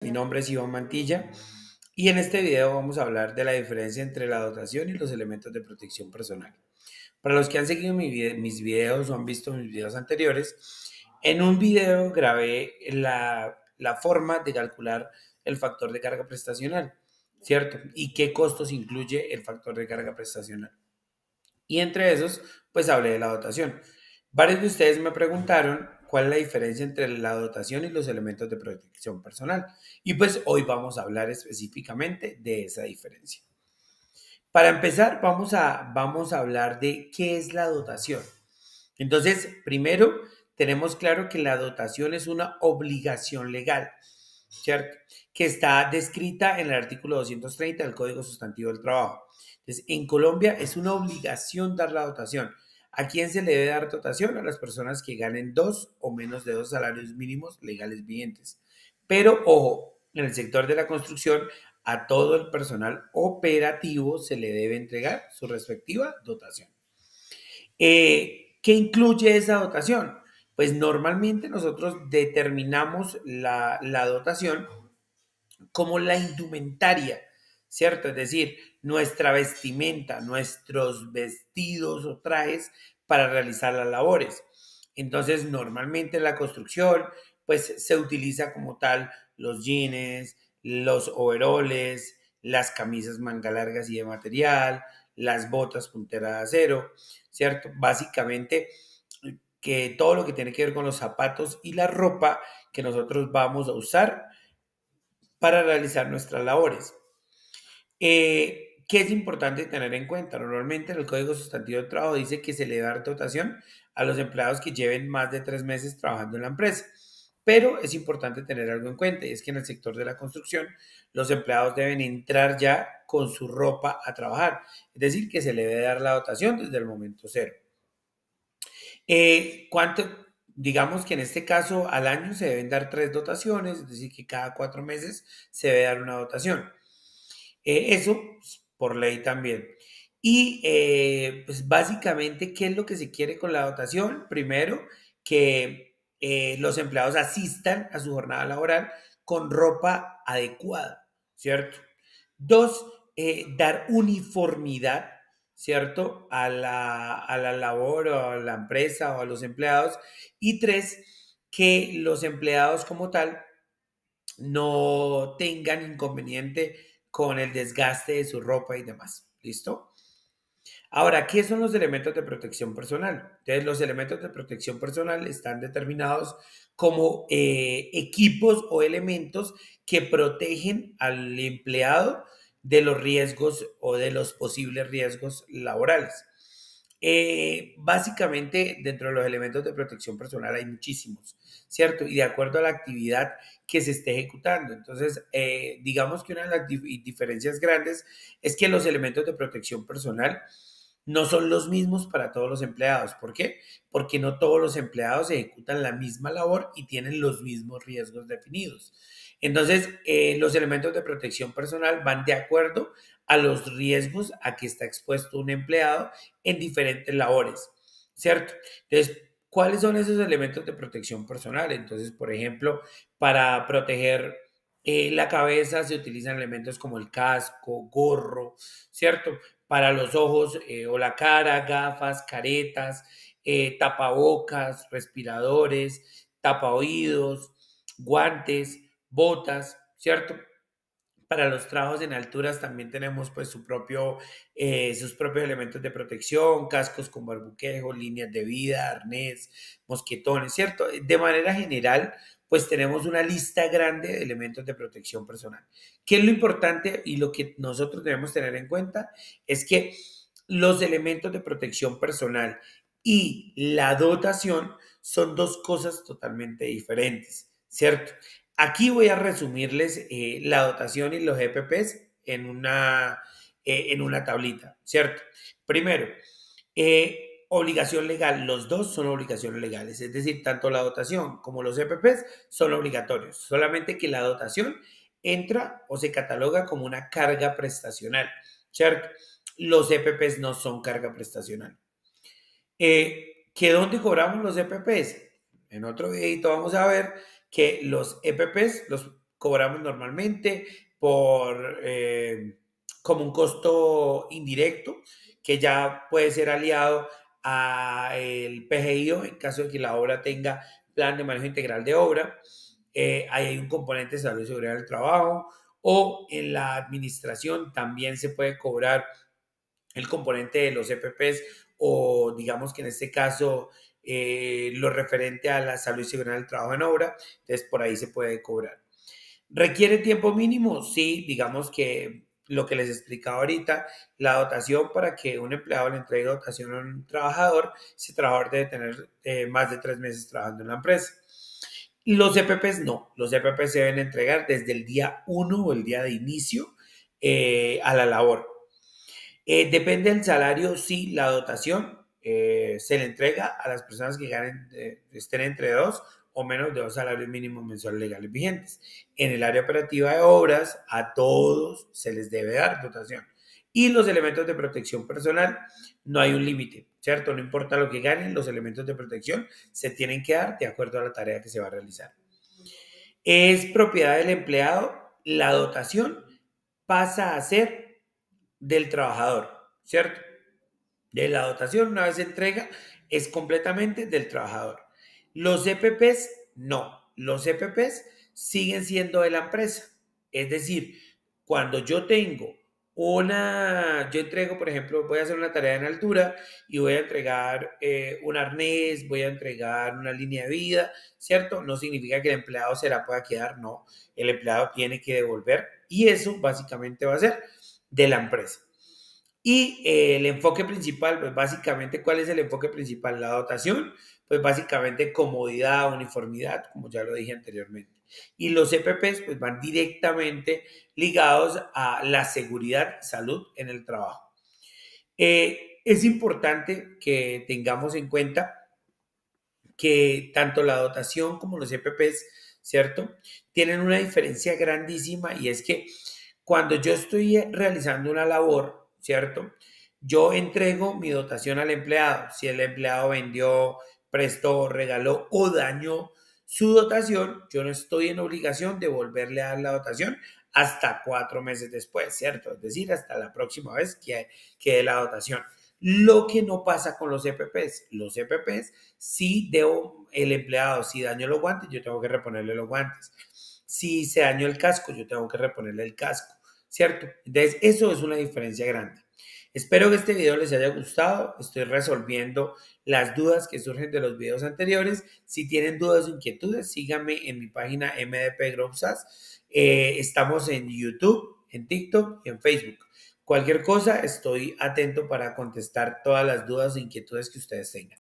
Mi nombre es Iván Mantilla y en este video vamos a hablar de la diferencia entre la dotación y los elementos de protección personal. Para los que han seguido mis videos o han visto mis videos anteriores, en un video grabé la forma de calcular el factor de carga prestacional, ¿cierto? Y qué costos incluye el factor de carga prestacional. Y entre esos, pues hablé de la dotación. Varios de ustedes me preguntaron cuál es la diferencia entre la dotación y los elementos de protección personal. Y pues hoy vamos a hablar específicamente de esa diferencia. Para empezar, vamos a hablar de qué es la dotación. Entonces, primero, tenemos claro que la dotación es una obligación legal, ¿cierto? Que está descrita en el artículo 230 del Código Sustantivo del Trabajo. Entonces, en Colombia es una obligación dar la dotación. ¿A quién se le debe dar dotación? A las personas que ganen dos o menos de dos salarios mínimos legales vigentes. Pero, ojo, en el sector de la construcción, a todo el personal operativo se le debe entregar su respectiva dotación. ¿Qué incluye esa dotación? Pues normalmente nosotros determinamos la dotación como la indumentaria, ¿cierto? Es decir, nuestra vestimenta, nuestros vestidos o trajes para realizar las labores. Entonces, normalmente en la construcción, pues se utiliza como tal los jeans, los overoles, las camisas manga largas y de material, las botas punteras de acero, ¿cierto? Básicamente, que todo lo que tiene que ver con los zapatos y la ropa que nosotros vamos a usar para realizar nuestras labores. ¿Qué es importante tener en cuenta? Normalmente en el Código Sustantivo del Trabajo dice que se le da dotación a los empleados que lleven más de 3 meses trabajando en la empresa. Pero es importante tener algo en cuenta, y es que en el sector de la construcción los empleados deben entrar ya con su ropa a trabajar. Es decir, que se le debe dar la dotación desde el momento cero. ¿Cuánto? Digamos que en este caso al año se deben dar tres dotaciones, es decir, que cada 4 meses se debe dar una dotación. Eso pues, por ley también. Y pues básicamente, ¿qué es lo que se quiere con la dotación? Primero, que los empleados asistan a su jornada laboral con ropa adecuada, ¿cierto? Dos, dar uniformidad, ¿cierto? A la labor o a la empresa o a los empleados. Y tres, que los empleados como tal no tengan inconveniente con el desgaste de su ropa y demás. ¿Listo? Ahora, ¿qué son los elementos de protección personal? Entonces, los elementos de protección personal están determinados como equipos o elementos que protegen al empleado de los riesgos o de los posibles riesgos laborales. Básicamente, dentro de los elementos de protección personal hay muchísimos, ¿cierto? Y de acuerdo a la actividad que se esté ejecutando. Entonces, digamos que una de las diferencias grandes es que los elementos de protección personal no son los mismos para todos los empleados. ¿Por qué? Porque no todos los empleados ejecutan la misma labor y tienen los mismos riesgos definidos. Entonces, los elementos de protección personal van de acuerdo a los riesgos a que está expuesto un empleado en diferentes labores, ¿cierto? Entonces, ¿cuáles son esos elementos de protección personal? Entonces, por ejemplo, para proteger la cabeza se utilizan elementos como el casco, gorro, ¿cierto? Para los ojos o la cara, gafas, caretas, tapabocas, respiradores, tapaoídos, guantes, botas, ¿cierto? Para los trabajos en alturas también tenemos pues sus propios elementos de protección, cascos con barbuquejo, líneas de vida, arnés, mosquetones, ¿cierto? De manera general, pues tenemos una lista grande de elementos de protección personal. ¿Qué es lo importante y lo que nosotros debemos tener en cuenta? Es que los elementos de protección personal y la dotación son dos cosas totalmente diferentes, ¿cierto? Aquí voy a resumirles la dotación y los EPPs en una tablita, ¿cierto? Primero, obligación legal. Los dos son obligaciones legales, es decir, tanto la dotación como los EPPs son obligatorios, solamente que la dotación entra o se cataloga como una carga prestacional, ¿cierto? Los EPPs no son carga prestacional. ¿Que dónde cobramos los EPPs? En otro videito vamos a ver que los EPPs cobramos normalmente por como un costo indirecto que ya puede ser aliado a el PGIO en caso de que la obra tenga plan de manejo integral de obra. Ahí hay un componente de salud y seguridad del trabajo, o en la administración también se puede cobrar el componente de los EPPs, o digamos que en este caso lo referente a la salud y seguridad del trabajo en obra, entonces por ahí se puede cobrar. ¿Requiere tiempo mínimo? Sí, digamos que lo que les explicaba ahorita, la dotación para que un empleado le entregue dotación a un trabajador, ese trabajador debe tener más de 3 meses trabajando en la empresa. Los EPPs no, los EPPs se deben entregar desde el día 1 o el día de inicio a la labor. Depende del salario, sí, la dotación se le entrega a las personas que ganen, estén entre 2 o menos de 2 salarios mínimos mensuales legales vigentes. En el área operativa de obras, a todos se les debe dar dotación. Y los elementos de protección personal, no hay un límite, ¿cierto? No importa lo que ganen, los elementos de protección se tienen que dar de acuerdo a la tarea que se va a realizar. Es propiedad del empleado, la dotación pasa a ser del trabajador, ¿cierto? De la dotación, una vez se entrega, es completamente del trabajador. Los EPPs, no. Los EPPs siguen siendo de la empresa. Es decir, cuando yo entrego, por ejemplo, voy a hacer una tarea en altura y voy a entregar un arnés, voy a entregar una línea de vida, ¿cierto? No significa que el empleado se la pueda quedar, no. El empleado tiene que devolver y eso básicamente va a ser de la empresa. Y el enfoque principal, pues básicamente, ¿cuál es el enfoque principal? La dotación, pues básicamente comodidad, uniformidad, como ya lo dije anteriormente. Y los EPPs, pues van directamente ligados a la seguridad y salud en el trabajo. Es importante que tengamos en cuenta que tanto la dotación como los EPPs, ¿cierto? Tienen una diferencia grandísima, y es que cuando yo estoy realizando una labor, ¿cierto? Yo entrego mi dotación al empleado. Si el empleado vendió, prestó, regaló o dañó su dotación, yo no estoy en obligación de volverle a dar la dotación hasta 4 meses después, ¿cierto? Es decir, hasta la próxima vez que dé la dotación. Lo que no pasa con los EPPs. Los EPPs, si debo, el empleado, si dañó los guantes, yo tengo que reponerle los guantes. Si se dañó el casco, yo tengo que reponerle el casco, ¿cierto? Entonces, eso es una diferencia grande. Espero que este video les haya gustado. Estoy resolviendo las dudas que surgen de los videos anteriores. Si tienen dudas o inquietudes, síganme en mi página MDP Group SAS. Estamos en YouTube, en TikTok y en Facebook. Cualquier cosa, estoy atento para contestar todas las dudas e inquietudes que ustedes tengan.